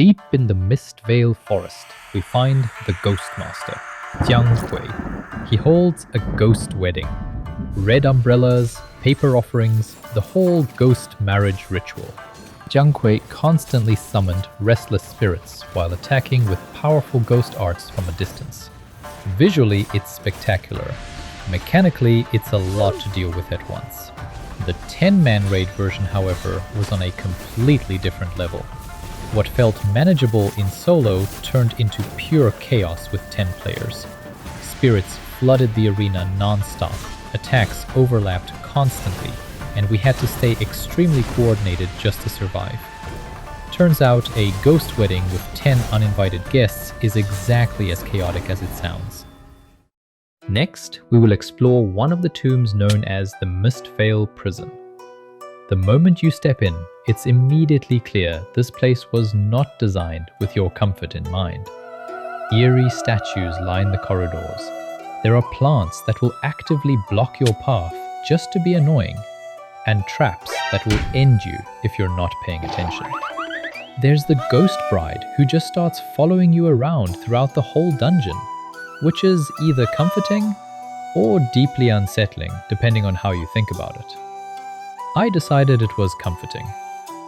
Deep in the Mist Veil forest, we find the Ghost Master, Jianghu. He holds a ghost wedding. Red umbrellas, paper offerings, the whole ghost marriage ritual. Jianghu constantly summoned restless spirits while attacking with powerful ghost arts from a distance. Visually, it's spectacular. Mechanically, it's a lot to deal with at once. The 10-man raid version, however, was on a completely different level. What felt manageable in solo turned into pure chaos with 10 players. Spirits flooded the arena non-stop, attacks overlapped constantly, and we had to stay extremely coordinated just to survive. Turns out a ghost wedding with 10 uninvited guests is exactly as chaotic as it sounds. Next, we will explore one of the tombs known as the Mistveil Prison. The moment you step in, it's immediately clear this place was not designed with your comfort in mind. Eerie statues line the corridors. There are plants that will actively block your path just to be annoying, and traps that will end you if you're not paying attention. There's the ghost bride who just starts following you around throughout the whole dungeon, which is either comforting or deeply unsettling depending on how you think about it. I decided it was comforting.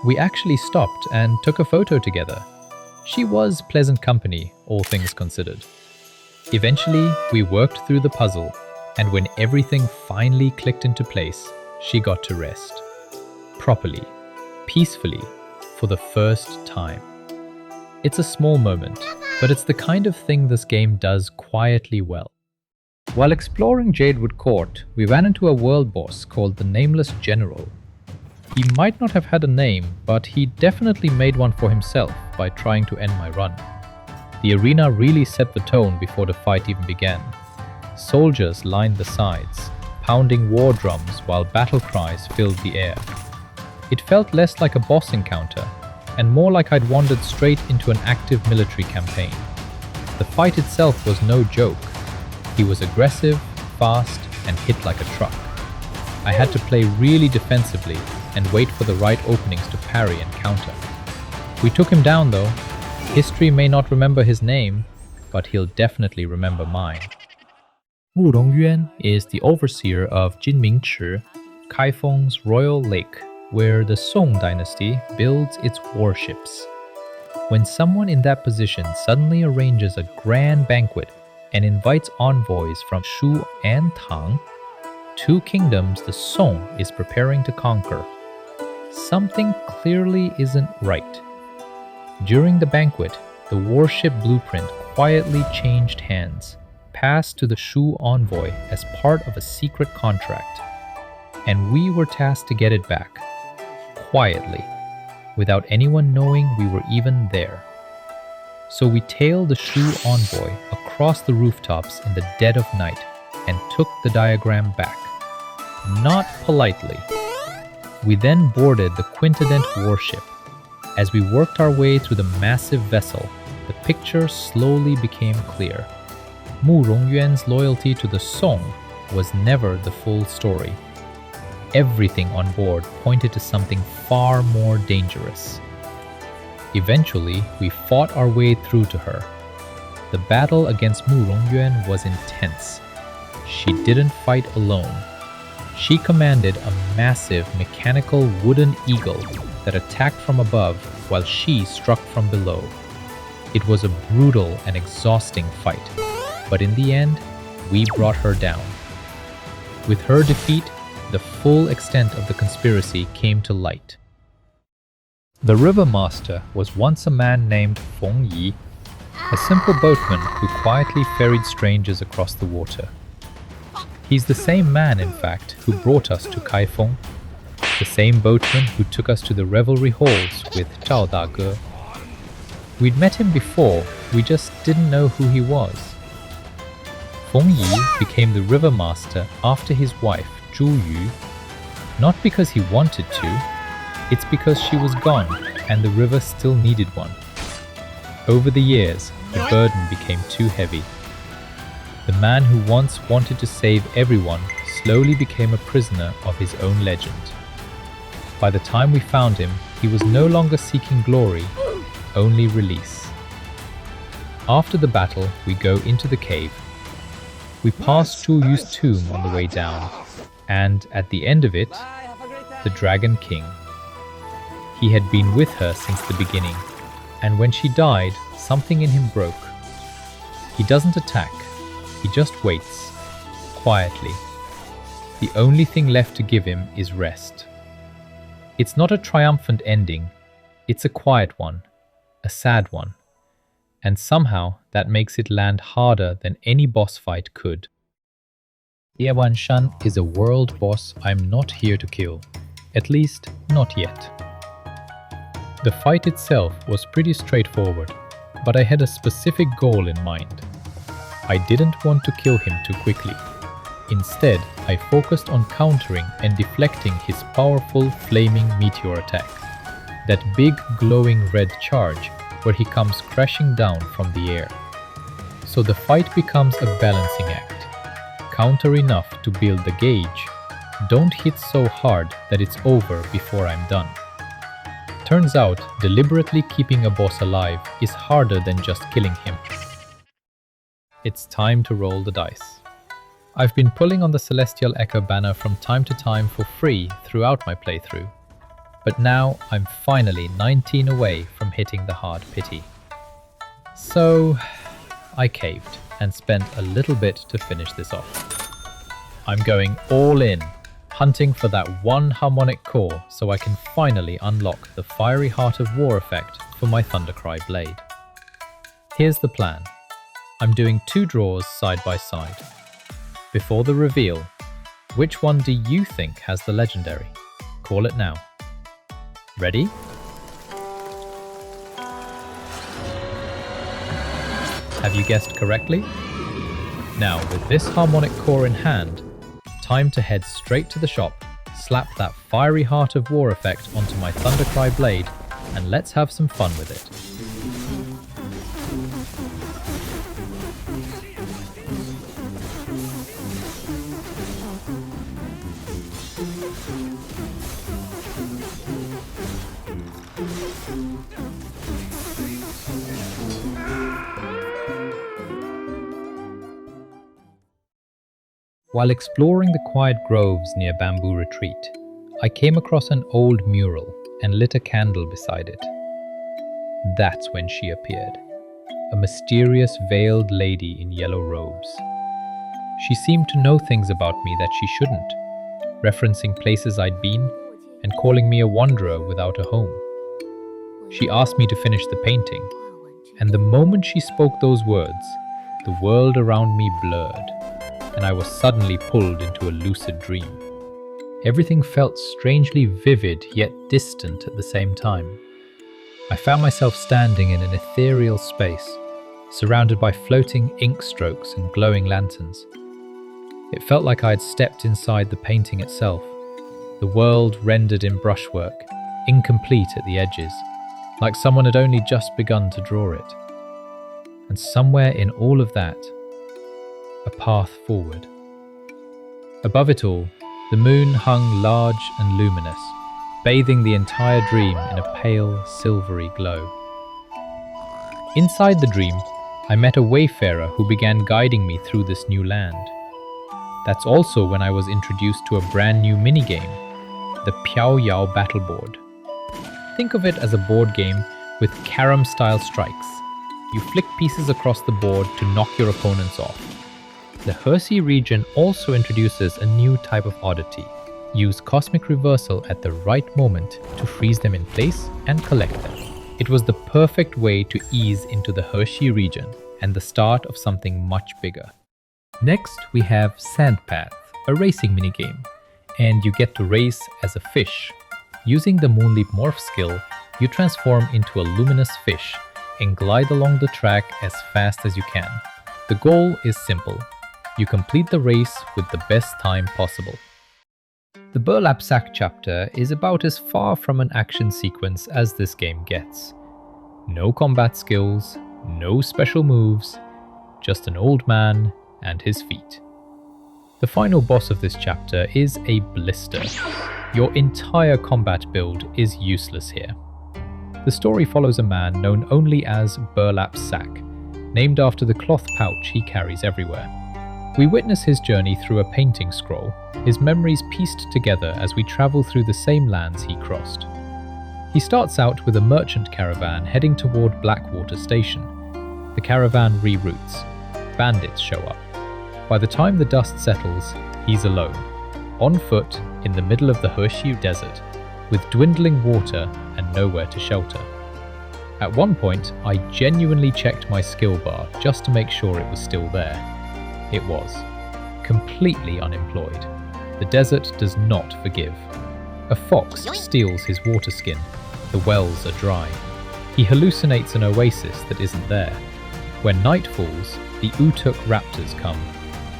We actually stopped and took a photo together. She was pleasant company, all things considered. Eventually, we worked through the puzzle, and when everything finally clicked into place, she got to rest. Properly, peacefully, for the first time. It's a small moment, but it's the kind of thing this game does quietly well. While exploring Jadewood Court, we ran into a world boss called the Nameless General. He might not have had a name, but he definitely made one for himself by trying to end my run. The arena really set the tone before the fight even began. Soldiers lined the sides, pounding war drums while battle cries filled the air. It felt less like a boss encounter, and more like I'd wandered straight into an active military campaign. The fight itself was no joke. He was aggressive, fast, and hit like a truck. I had to play really defensively and wait for the right openings to parry and counter. We took him down though. History may not remember his name, but he'll definitely remember mine. Wu Rongyuan is the overseer of Jinming, Kaifeng's royal lake, where the Song dynasty builds its warships. When someone in that position suddenly arranges a grand banquet and invites envoys from Shu and Tang, two kingdoms the Song is preparing to conquer, something clearly isn't right. During the banquet, the warship blueprint quietly changed hands, passed to the Shu envoy as part of a secret contract, and we were tasked to get it back, quietly, without anyone knowing we were even there. So we tailed the Shu envoy across the rooftops in the dead of night and took the diagram back. Not politely. We then boarded the Quintident warship. As we worked our way through the massive vessel, the picture slowly became clear. Mu Rongyuan's loyalty to the Song was never the full story. Everything on board pointed to something far more dangerous. Eventually, we fought our way through to her. The battle against Mu Rongyuan was intense. She didn't fight alone. She commanded a massive mechanical wooden eagle that attacked from above while she struck from below. It was a brutal and exhausting fight, but in the end, we brought her down. With her defeat, the full extent of the conspiracy came to light. The River Master was once a man named Feng Yi, a simple boatman who quietly ferried strangers across the water. He's the same man, in fact, who brought us to Kaifeng, the same boatman who took us to the revelry halls with Zhao Dage. We'd met him before, we just didn't know who he was. Feng Yi became the River Master after his wife, Zhu Yu, not because he wanted to, it's because she was gone and the river still needed one. Over the years, the burden became too heavy. The man who once wanted to save everyone slowly became a prisoner of his own legend. By the time we found him, he was no longer seeking glory. only release. After the battle, we go into the cave. We pass Chu Yu's tomb on the way down, and at the end of it, the Dragon King. He had been with her since the beginning, and when she died, something in him broke. He doesn't attack, he just waits, quietly. The only thing left to give him is rest. It's not a triumphant ending, it's a quiet one, a sad one. And somehow that makes it land harder than any boss fight could. Yewan Shan is a world boss I'm not here to kill, at least not yet. The fight itself was pretty straightforward, but I had a specific goal in mind. I didn't want to kill him too quickly. Instead, I focused on countering and deflecting his powerful flaming meteor attack. That big glowing red charge where he comes crashing down from the air. So the fight becomes a balancing act. Counter enough to build the gauge. Don't hit so hard that it's over before I'm done. Turns out, deliberately keeping a boss alive is harder than just killing him. It's time to roll the dice. I've been pulling on the Celestial Echo banner from time to time for free throughout my playthrough. But now I'm finally 19 away from hitting the hard pity. So I caved and spent a little bit to finish this off. I'm going all in, hunting for that one harmonic core so I can finally unlock the Fiery Heart of War effect for my Thundercry Blade. Here's the plan. I'm doing 2 draws side by side. Before the reveal, which one do you think has the legendary? Call it now. Ready? Have you guessed correctly? Now, with this harmonic core in hand, time to head straight to the shop, slap that Fiery Heart of War effect onto my Thundercry Blade, and let's have some fun with it. While exploring the quiet groves near Bamboo Retreat, I came across an old mural and lit a candle beside it. That's when she appeared, a mysterious veiled lady in yellow robes. She seemed to know things about me that she shouldn't, referencing places I'd been and calling me a wanderer without a home. She asked me to finish the painting, and the moment she spoke those words, the world around me blurred, and I was suddenly pulled into a lucid dream. Everything felt strangely vivid yet distant at the same time. I found myself standing in an ethereal space, surrounded by floating ink strokes and glowing lanterns. It felt like I had stepped inside the painting itself, the world rendered in brushwork, incomplete at the edges, like someone had only just begun to draw it. And somewhere in all of that, a path forward. Above it all, the moon hung large and luminous, bathing the entire dream in a pale, silvery glow. Inside the dream, I met a wayfarer who began guiding me through this new land. That's also when I was introduced to a brand new minigame, the Piao Yao Battle Board. Think of it as a board game with carom-style strikes. You flick pieces across the board to knock your opponents off. The Hexi region also introduces a new type of oddity. Use Cosmic Reversal at the right moment to freeze them in place and collect them. It was the perfect way to ease into the Hexi region and the start of something much bigger. Next, we have Sandpath, a racing minigame, and you get to race as a fish. Using the Moonleap Morph skill, you transform into a luminous fish and glide along the track as fast as you can. The goal is simple. You complete the race with the best time possible. The Burlap Sack chapter is about as far from an action sequence as this game gets. No combat skills, no special moves, just an old man and his feet. The final boss of this chapter is a blister. Your entire combat build is useless here. The story follows a man known only as Burlap's sack, named after the cloth pouch he carries everywhere. We witness his journey through a painting scroll, his memories pieced together as we travel through the same lands he crossed. He starts out with a merchant caravan heading toward Blackwater Station. The caravan reroutes. Bandits show up. By the time the dust settles, he's alone, on foot in the middle of the Hexi desert, with dwindling water and nowhere to shelter. At one point, I genuinely checked my skill bar just to make sure it was still there. It was. Completely unemployed. The desert does not forgive. A fox steals his water skin. The wells are dry. He hallucinates an oasis that isn't there. When night falls, the Utuk raptors come,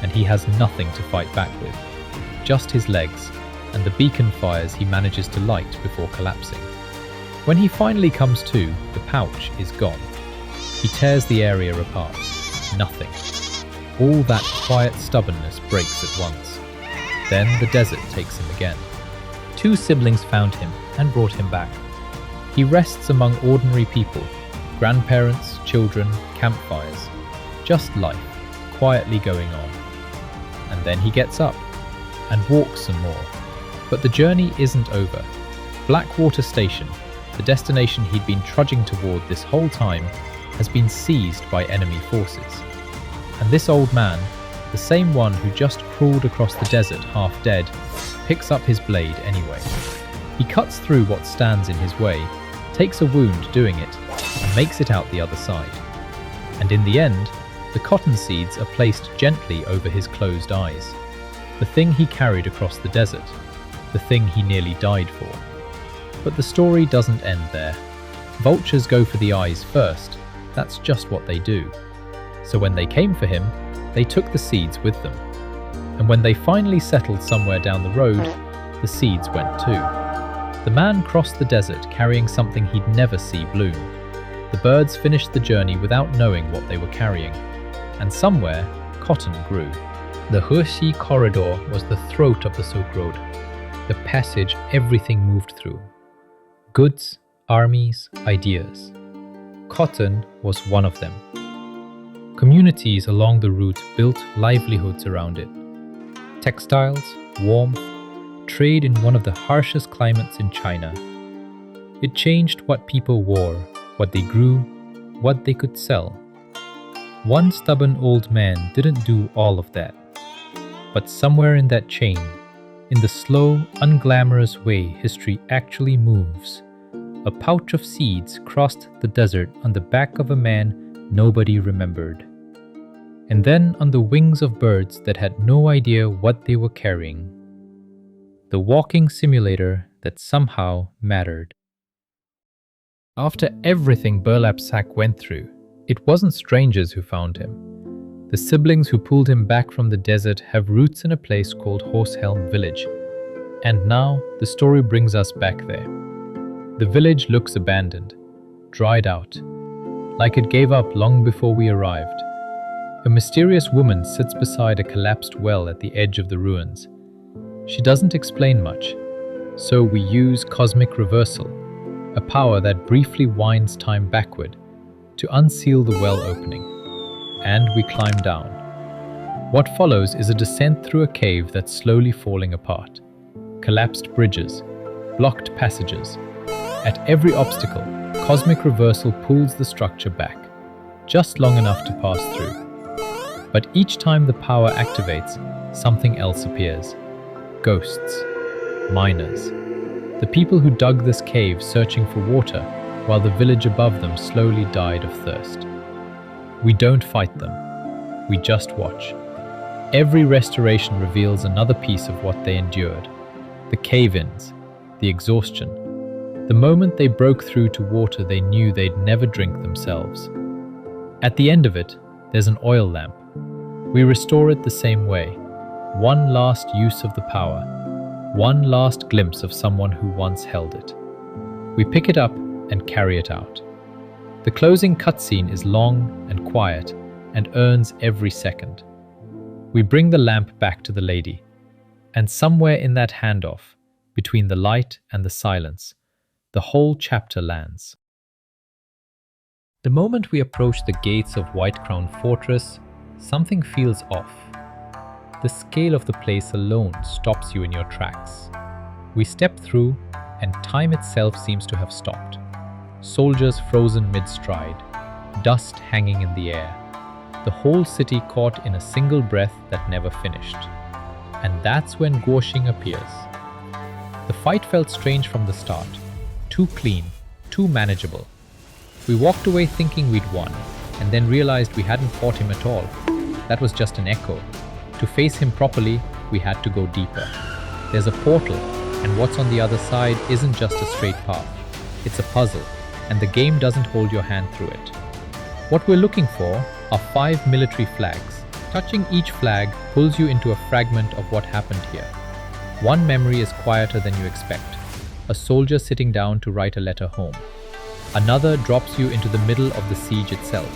and he has nothing to fight back with. Just his legs, and the beacon fires he manages to light before collapsing. When he finally comes to, the pouch is gone. He tears the area apart. Nothing. All that quiet stubbornness breaks at once. Then the desert takes him again. 2 siblings found him and brought him back. He rests among ordinary people, grandparents, children, campfires. Just life, quietly going on. And then he gets up and walks some more. But the journey isn't over. Blackwater Station, the destination he'd been trudging toward this whole time, has been seized by enemy forces. And this old man, the same one who just crawled across the desert half dead, picks up his blade anyway. He cuts through what stands in his way, takes a wound doing it, and makes it out the other side. And in the end, the cotton seeds are placed gently over his closed eyes. The thing he carried across the desert, the thing he nearly died for. But the story doesn't end there. Vultures go for the eyes first. That's just what they do. So when they came for him, they took the seeds with them. And when they finally settled somewhere down the road, the seeds went too. The man crossed the desert carrying something he'd never see bloom. The birds finished the journey without knowing what they were carrying. And somewhere, cotton grew. The Hexi corridor was the throat of the Silk Road, the passage everything moved through. Goods, armies, ideas. Cotton was one of them. Communities along the route built livelihoods around it. Textiles, warmth, trade in one of the harshest climates in China. It changed what people wore, what they grew, what they could sell. One stubborn old man didn't do all of that. But somewhere in that chain, in the slow, unglamorous way history actually moves, a pouch of seeds crossed the desert on the back of a man nobody remembered. And then on the wings of birds that had no idea what they were carrying. The walking simulator that somehow mattered. After everything Burlap's sack went through, it wasn't strangers who found him. The siblings who pulled him back from the desert have roots in a place called Horsehelm Village. And now, the story brings us back there. The village looks abandoned, dried out, like it gave up long before we arrived. A mysterious woman sits beside a collapsed well at the edge of the ruins. She doesn't explain much, so we use cosmic reversal, a power that briefly winds time backward, to unseal the well opening. And we climb down. What follows is a descent through a cave that's slowly falling apart. Collapsed bridges, blocked passages. At every obstacle, cosmic reversal pulls the structure back, just long enough to pass through. But each time the power activates, something else appears. Ghosts, miners, the people who dug this cave searching for water, while the village above them slowly died of thirst. We don't fight them, we just watch. Every restoration reveals another piece of what they endured. The cave-ins, the exhaustion. The moment they broke through to water they knew they'd never drink themselves. At the end of it, there's an oil lamp. We restore it the same way. One last use of the power. One last glimpse of someone who once held it. We pick it up and carry it out. The closing cutscene is long and quiet and earns every second. We bring the lamp back to the lady, and somewhere in that handoff, between the light and the silence, the whole chapter lands. The moment we approach the gates of White Crown Fortress, something feels off. The scale of the place alone stops you in your tracks. We step through, and time itself seems to have stopped. Soldiers frozen mid-stride, dust hanging in the air, the whole city caught in a single breath that never finished. And that's when Guoxing appears. The fight felt strange from the start, too clean, too manageable. We walked away thinking we'd won, and then realized we hadn't fought him at all. That was just an echo. To face him properly, we had to go deeper. There's a portal, and what's on the other side isn't just a straight path. It's a puzzle, and the game doesn't hold your hand through it. What we're looking for are 5 military flags. Touching each flag pulls you into a fragment of what happened here. One memory is quieter than you expect. A soldier sitting down to write a letter home. Another drops you into the middle of the siege itself.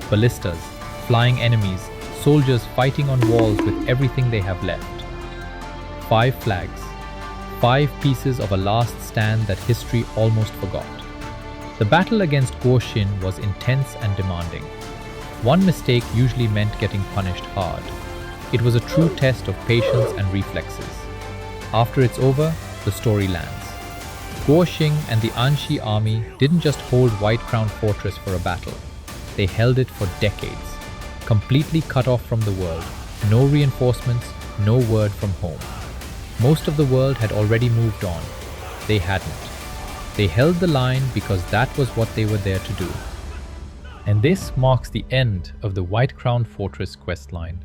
Ballistas, flying enemies, soldiers fighting on walls with everything they have left. 5 flags. 5 pieces of a last stand that history almost forgot. The battle against Guoxin was intense and demanding. One mistake usually meant getting punished hard. It was a true test of patience and reflexes. After it's over, the story lands. Guoxing and the Anxi army didn't just hold White Crown Fortress for a battle. They held it for decades, completely cut off from the world. No reinforcements, no word from home. Most of the world had already moved on. They hadn't. They held the line because that was what they were there to do. And this marks the end of the White Crown Fortress questline.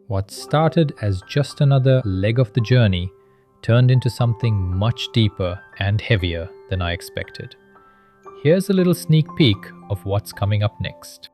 What started as just another leg of the journey turned into something much deeper and heavier than I expected. Here's a little sneak peek of what's coming up next.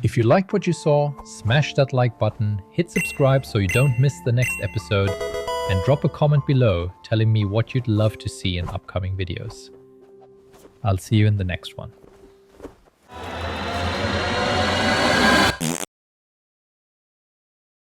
If you liked what you saw, smash that like button, hit subscribe so you don't miss the next episode, and drop a comment below telling me what you'd love to see in upcoming videos. I'll see you in the next one.